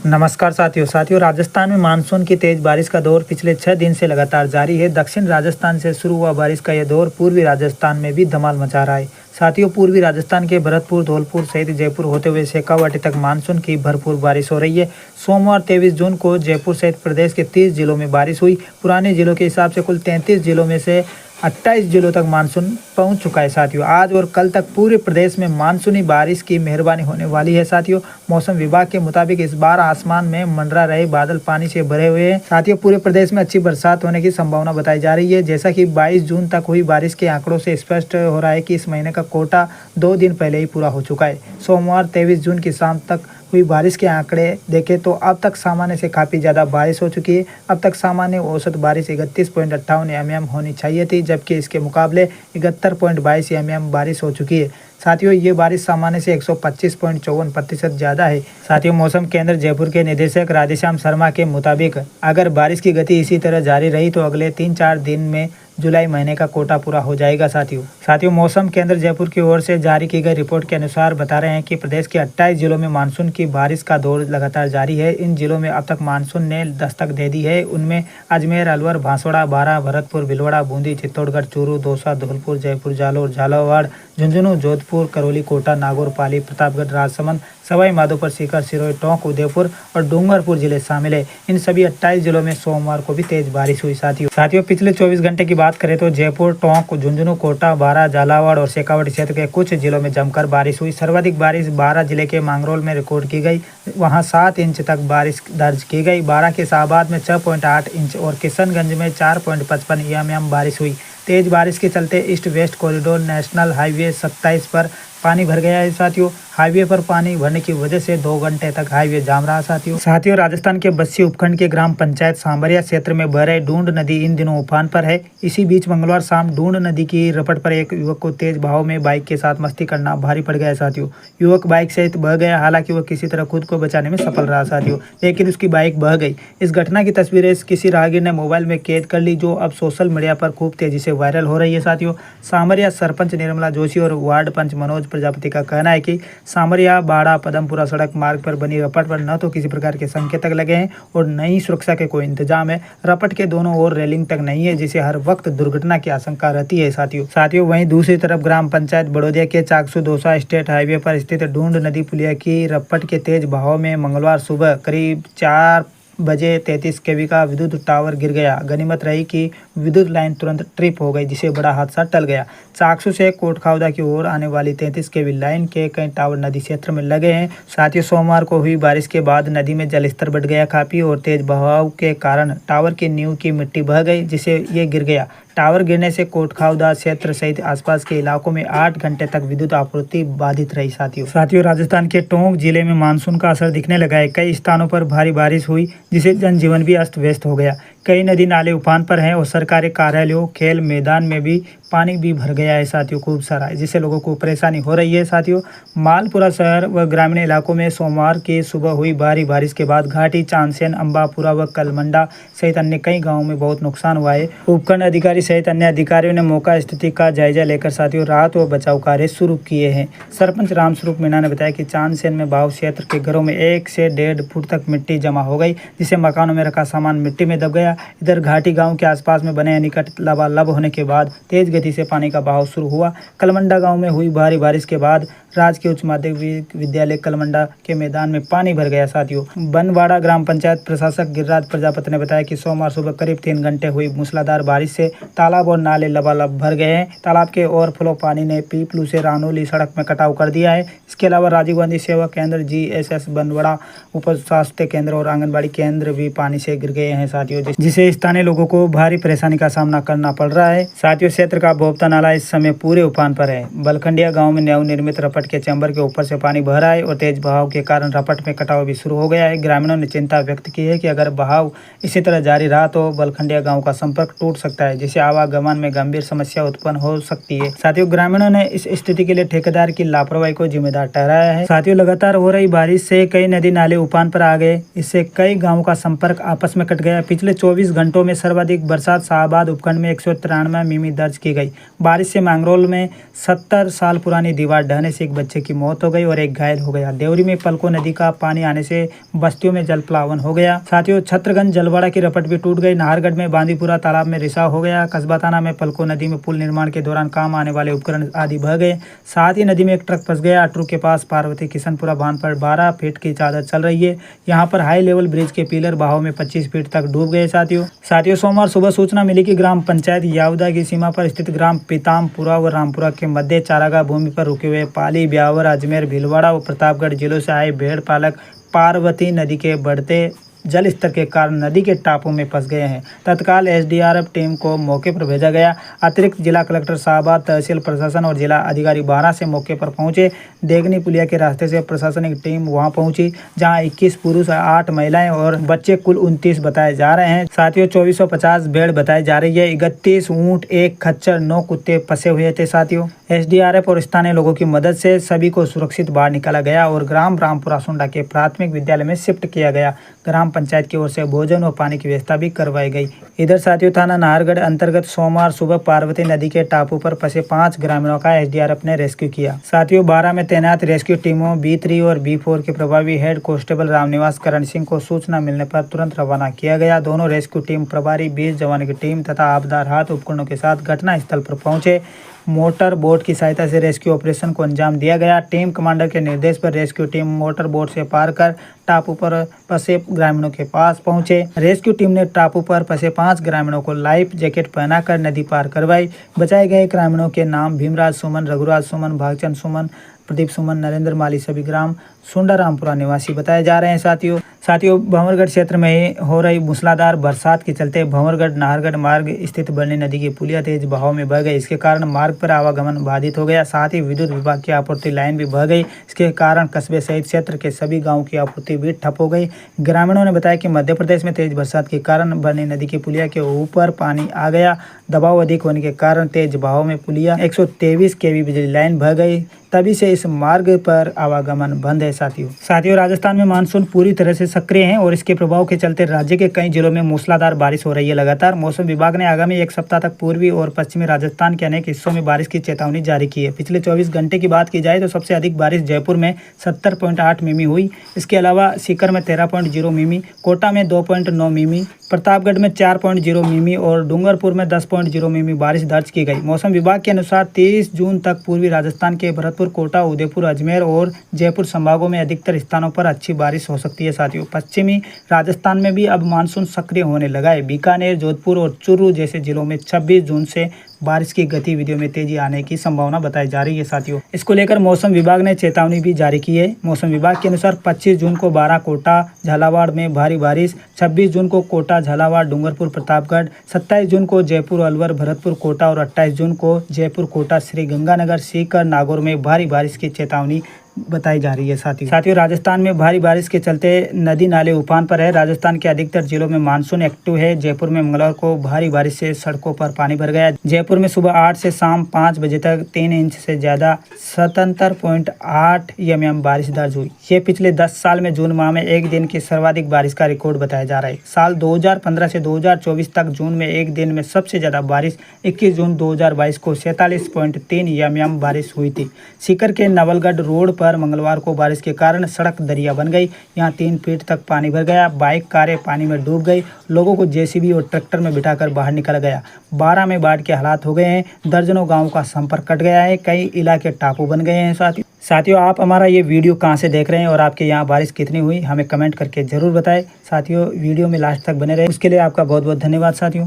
नमस्कार साथियों राजस्थान में मानसून की तेज बारिश का दौर पिछले 6 दिन से लगातार जारी है। दक्षिण राजस्थान से शुरू हुआ बारिश का यह दौर पूर्वी राजस्थान में भी धमाल मचा रहा है। साथियों, पूर्वी राजस्थान के भरतपुर, धौलपुर सहित जयपुर होते हुए शेखावाटी तक मानसून की भरपूर बारिश हो रही है। सोमवार 23 जून को जयपुर सहित प्रदेश के 30 जिलों में बारिश हुई। पुराने जिलों के हिसाब से कुल 33 जिलों में से 28 जिलों तक मानसून पहुंच चुका है। साथियों, आज और कल तक पूरे प्रदेश में मानसूनी बारिश की मेहरबानी होने वाली है। साथियों, मौसम विभाग के मुताबिक इस बार आसमान में मंडरा रहे बादल पानी से भरे हुए हैं। साथियों, पूरे प्रदेश में अच्छी बरसात होने की संभावना बताई जा रही है। जैसा कि 22 जून तक हुई बारिश के आंकड़ों से स्पष्ट हो रहा है कि इस महीने का कोटा 2 दिन पहले ही पूरा हो चुका है। सोमवार 23 जून की शाम तक हुई बारिश के आंकड़े देखें तो अब तक सामान्य से काफ़ी ज़्यादा बारिश हो चुकी है। अब तक सामान्य औसत बारिश 31.58 mm होनी चाहिए थी, जबकि इसके मुकाबले 71.22 mm बारिश हो चुकी है। साथियों, ये बारिश सामान्य से 125.54% ज़्यादा है। साथियों, मौसम केंद्र जयपुर के निदेशक राधेश्याम शर्मा के मुताबिक अगर बारिश की गति इसी तरह जारी रही तो अगले 3-4 दिन में जुलाई महीने का कोटा पूरा हो जाएगा। साथियों, मौसम केंद्र जयपुर की ओर से जारी की गई रिपोर्ट के अनुसार बता रहे हैं कि प्रदेश के 28 जिलों में मानसून की बारिश का दौर लगातार जारी है। इन जिलों में अब तक मानसून ने दस्तक दे दी है। उनमें अजमेर, अलवर, बांसवाड़ा, बारां, भरतपुर, भीलवाड़ा, बूंदी, चित्तौड़गढ़, चूरू, दौसा, धौलपुर, जयपुर, जालोर, झालावाड़, झुंझुनू, जोधपुर, करौली, कोटा, नागौर, पाली, प्रतापगढ़, राजसमंद, सवाई माधोपुर, सीकर, सिरोही, टोंक, उदयपुर और डूंगरपुर जिले शामिल है। इन सभी 28 जिलों में सोमवार को भी तेज बारिश हुई। साथियों, पिछले 24 घंटे की बात करें तो जयपुर, टोंक, झुंझुनू, कोटा, बारां, झालावाड़ और शेखावाटी क्षेत्र के कुछ जिलों में जमकर बारिश हुई। सर्वाधिक बारिश बारां जिले के मांगरोल में रिकॉर्ड की गई। वहां 7 इंच तक बारिश दर्ज की गई। बारां के शाहबाद में 6.8 इंच और किशनगंज में 4.55 mm बारिश हुई। तेज बारिश के चलते east west corridor national highway 27 पर पानी भर गया है। साथियों, हाईवे पर पानी भरने की वजह से 2 घंटे तक हाईवे जाम रहा। साथियों, राजस्थान के बस्सी उपखंड के ग्राम पंचायत सांबरिया क्षेत्र में बह रही डूंड नदी इन दिनों उफान पर है। इसी बीच मंगलवार शाम डूंड नदी की रपट पर एक युवक को तेज बहाव में बाइक के साथ मस्ती करना भारी पड़ गया। साथियों, युवक बाइक सहित बह गया। हालांकि वह किसी तरह खुद को बचाने में सफल रहा। साथियों, लेकिन उसकी बाइक बह गई। इस घटना की तस्वीरें किसी राहगीर ने मोबाइल में कैद कर ली, जो अब सोशल मीडिया पर खूब तेजी से वायरल हो रही है। साथियों, सांबरिया सरपंच निर्मला जोशी और वार्ड पंच मनोज प्रजापति का कहना है कि सांबरिया बाड़ा पदमपुरा सड़क मार्ग पर बनी रपट पर न तो किसी प्रकार के संकेतक लगे हैं और न ही सुरक्षा के कोई इंतजाम है। रपट के दोनों ओर रेलिंग तक नहीं है, जिसे हर वक्त दुर्घटना की आशंका रहती है। साथियों, वहीं दूसरी तरफ ग्राम पंचायत बड़ौदिया के चाकसू दौसा स्टेट हाईवे पर स्थित डूंड नदी पुलिया की रपट के तेज बहाव में मंगलवार सुबह करीब 4 बजे 33 kV का विद्युत टावर गिर गया। गनीमत रही कि विद्युत लाइन तुरंत ट्रिप हो गई, जिसे बड़ा हादसा टल गया। चाकसू से कोटखावदा की ओर आने वाली 33 kV लाइन के कई टावर नदी क्षेत्र में लगे हैं। साथ ही सोमवार को हुई बारिश के बाद नदी में जलस्तर बढ़ गया काफी और तेज बहाव के कारण टावर की नींव की मिट्टी बह गई, जिसे ये गिर गया। टावर गिरने से कोटखावदा क्षेत्र सहित आसपास के इलाकों में 8 घंटे तक विद्युत आपूर्ति बाधित रही। साथियों, राजस्थान के टोंक जिले में मानसून का असर दिखने लगा है। कई स्थानों पर भारी बारिश हुई, जिसे जनजीवन भी अस्त व्यस्त हो गया। कई नदी नाले उफान पर हैं और सरकारी कार्यालयों, खेल मैदान में भी पानी भी भर गया है। साथियों, खूब सारा, जिससे लोगों को परेशानी हो रही है। साथियों, मालपुरा शहर व ग्रामीण इलाकों में सोमवार की सुबह हुई भारी बारिश के बाद घाटी, चांदसेन, अंबापुरा व कलमंडा सहित अन्य कई गाँवों में बहुत नुकसान हुआ है। उपखंड अधिकारी सहित अन्य अधिकारियों ने मौका स्थिति का जायजा लेकर साथियों राहत व बचाव कार्य शुरू किए हैं। सरपंच रामस्वरूप मीणा ने बताया कि चांदसेन में बाव क्षेत्र के घरों में 1 से 1.5 फुट तक मिट्टी जमा हो गई, जिससे मकानों में रखा सामान मिट्टी में दब गया। इधर घाटी गांव के आसपास में बने निकट लबालब होने के बाद तेज गति से पानी का बहाव शुरू हुआ। कलमंडा गांव में हुई भारी बारिश के बाद राजकीय उच्च माध्यमिक विद्यालय कलमंडा के मैदान में पानी भर गया। साथियों, बनवाड़ा ग्राम पंचायत प्रशासक गिरिराज प्रजापति ने बताया कि सोमवार सुबह करीब 3 घंटे हुई मूसलाधार बारिश से तालाब और नाले लबालब भर गए हैं। तालाब के ओवरफ्लो पानी ने पीपलू से रानोली सड़क में कटाव कर दिया है। इसके अलावा राजीव गांधी सेवा केंद्र, GSS बनवाड़ा, उप स्वास्थ्य केंद्र और आंगनबाड़ी केंद्र भी पानी से गिर गए हैं। साथियों, जिसे स्थानीय लोगों को भारी परेशानी का सामना करना पड़ रहा है। साथियों, क्षेत्र का भोपता नाला इस समय पूरे उफान पर है। बलखंडिया गांव में नवनिर्मित रपट के चैम्बर के ऊपर से पानी बह रहा है और तेज बहाव के कारण रपट में कटाव भी शुरू हो गया है। ग्रामीणों ने चिंता व्यक्त की है कि अगर बहाव इसी तरह जारी रहा तो बलखंडिया गांव का संपर्क टूट सकता है, जिससे आवागमन में गंभीर समस्या उत्पन्न हो सकती है। साथियों, ग्रामीणों ने इस स्थिति के लिए ठेकेदार की लापरवाही को जिम्मेदार ठहराया है। साथियों, लगातार हो रही बारिश से कई नदी नाले उफान पर आ गए। इससे कई गाँवों का संपर्क आपस में कट गया। पिछले 24 घंटों में सर्वाधिक बरसात शाहबाद उपखंड में 193 मिमी दर्ज की गई। बारिश से मांगरोल में 70 साल पुरानी दीवार ढहने से एक एक बच्चे की मौत हो गई और एक घायल हो गया। देवरी में पलको नदी का पानी आने से बस्तियों में जल प्लावन हो गया। साथियों, छत्रगंज जलवाड़ा की रपट भी टूट गई। नाहरगढ़ में बांदीपुरा तालाब में रिसाव हो गया। कस्बा थाना में पलको नदी में पुल निर्माण के दौरान काम आने वाले उपकरण आदि बह गए। साथ ही नदी में एक ट्रक फंस गया। अटरू के पास पार्वती किशनपुरा बांध पर 12 फीट की चादर चल रही है। यहाँ पर हाई लेवल ब्रिज के पिलर बहाव में 25 फीट तक डूब गए। साथियों, सोमवार सुबह सूचना मिली कि ग्राम पंचायत यावदा की सीमा पर स्थित ग्राम पीतामपुरा व रामपुरा के मध्य चारागाह भूमि पर रुके हुए पाली, ब्यावर, अजमेर, भीलवाड़ा व प्रतापगढ़ जिलों से आए भेड़ पालक पार्वती नदी के बढ़ते जल स्तर के कारण नदी के टापू में फंस गए हैं। तत्काल एसडीआरएफ टीम को मौके पर भेजा गया। अतिरिक्त जिला कलेक्टर साहबा, तहसील प्रशासन और जिला अधिकारी 12 से मौके पर पहुंचे। देगनी पुलिया के रास्ते से प्रशासनिक टीम वहां पहुंची, जहां 21 पुरुष, 8 महिलाएं और बच्चे कुल 29 बताए जा रहे हैं। साथियों, 2450 भेड़ बताई जा रही है। 31 ऊँट, 1 खच्चर, 9 कुत्ते फंसे हुए थे। साथियों, एसडीआरएफ और स्थानीय लोगों की मदद से सभी को सुरक्षित बाहर निकाला गया और ग्राम रामपुरा सुंडा के प्राथमिक विद्यालय में शिफ्ट किया गया। ग्राम पंचायत की ओर से भोजन और पानी की व्यवस्था भी करवाई गई। इधर साथियों, थाना नाहरगढ़ अंतर्गत सोमवार सुबह पार्वती नदी के टापू पर फंसे 5 ग्रामीणों का एसडीआरएफ ने रेस्क्यू किया। साथियों, 12 में तैनात रेस्क्यू टीमों B3 और B4 के प्रभावी हेड कांस्टेबल रामनिवास करण सिंह को सूचना मिलने पर तुरंत रवाना किया गया। दोनों रेस्क्यू टीम प्रभारी 20 जवानों की टीम तथा आपदा राहत उपकरणों के साथ घटना स्थल पर पहुंचे। मोटर बोट की सहायता से रेस्क्यू ऑपरेशन को अंजाम दिया गया। टीम कमांडर के निर्देश पर रेस्क्यू टीम मोटर बोट से पार कर टापू पर फंसे ग्रामीणों के पास पहुंचे। रेस्क्यू टीम ने टापू पर फंसे 5 ग्रामीणों को लाइफ जैकेट पहनाकर नदी पार करवाई। बचाए गए ग्रामीणों के नाम भीमराज सुमन, रघुराज सुमन, भागचंद सुमन, प्रदीप सुमन, नरेंद्र माली सभी ग्राम सुंडा रामपुरा निवासी बताए जा रहे हैं। साथियों, भंवरगढ़ क्षेत्र में हो रही मूसलाधार बरसात के चलते भंवरगढ़ नाहरगढ़ मार्ग स्थित बरनी नदी की पुलिया तेज बहाव में बह गई। इसके कारण मार्ग पर आवागमन बाधित हो गया। साथ ही विद्युत विभाग की आपूर्ति लाइन भी बह गई। इसके कारण कस्बे सहित क्षेत्र के सभी गाँव की आपूर्ति भी ठप हो गई। ग्रामीणों ने बताया कि मध्य प्रदेश में तेज बरसात के कारण बरनी नदी की पुलिया के ऊपर पानी आ गया। दबाव अधिक होने के कारण तेज बहाव में पुलिया 123 kV बिजली लाइन बह गई। तभी से इस मार्ग पर आवागमन बंद है। साथियों, राजस्थान में मानसून पूरी तरह से सक्रिय है और इसके प्रभाव के चलते राज्य के कई जिलों में मूसलाधार बारिश हो रही है। लगातार मौसम विभाग ने आगामी 1 सप्ताह तक पूर्वी और पश्चिमी राजस्थान के अनेक हिस्सों में बारिश की चेतावनी जारी की है। पिछले 24 घंटे की बात की जाए तो सबसे अधिक बारिश जयपुर में 70.8 मिमी हुई। इसके अलावा सीकर में 13.0 मिमी, कोटा में 2.9 मिमी, प्रतापगढ़ में 4.0 मिमी और डूंगरपुर में 10.0 मिमी बारिश दर्ज की गई। मौसम विभाग के अनुसार 23 जून तक पूर्वी राजस्थान के भरतपुर, कोटा, उदयपुर, अजमेर और जयपुर संभागों में अधिकतर स्थानों पर अच्छी बारिश हो सकती है। साथियों, पश्चिमी राजस्थान में भी अब मानसून सक्रिय होने लगा है। बीकानेर, जोधपुर और चुरू जैसे जिलों में 26 जून से बारिश की गतिविधियों में तेजी आने की संभावना बताई जा रही है। साथियों, इसको लेकर मौसम विभाग ने चेतावनी भी जारी की है। मौसम विभाग के अनुसार 25 जून को 12 कोटा, झालावाड़ में भारी बारिश, 26 जून को कोटा, झालावाड़, डूंगरपुर, प्रतापगढ़, 27 जून को जयपुर, अलवर, भरतपुर, कोटा और 28 जून को जयपुर, कोटा, श्री गंगानगर, सीकर, नागौर में भारी बारिश की चेतावनी बताई जा रही है। साथियों, राजस्थान में भारी बारिश के चलते नदी नाले उफान पर है। राजस्थान के अधिकतर जिलों में मानसून एक्टिव है। जयपुर में मंगलवार को भारी बारिश से सड़कों पर पानी भर गया। जयपुर में सुबह 8 से शाम 5 बजे तक 3 इंच से ज्यादा 77.8 mm बारिश दर्ज हुई। ये पिछले 10 साल में जून माह में एक दिन की सर्वाधिक बारिश का रिकॉर्ड बताया जा रहा है। साल 2015 से 2024 तक जून में एक दिन में सबसे ज्यादा बारिश 21 जून 2022 को 47.3 mm बारिश हुई थी। सीकर के नवलगढ़ रोड पर मंगलवार को बारिश के कारण सड़क दरिया बन गई। यहां 3 फीट तक पानी भर गया। बाइक, कारें पानी में डूब गई। लोगों को जेसीबी और ट्रैक्टर में बिठाकर बाहर निकाला गया। 12 में बाढ़ के हालात हो गए हैं। दर्जनों गांवों का संपर्क कट गया है। कई इलाके टापू बन गए हैं। साथियों, आप हमारा ये वीडियो कहां से देख रहे हैं और आपके यहाँ बारिश कितनी हुई, हमें कमेंट करके जरूर बताएं। साथियों, वीडियो में लास्ट तक बने रहे उसके लिए आपका बहुत बहुत धन्यवाद। साथियों।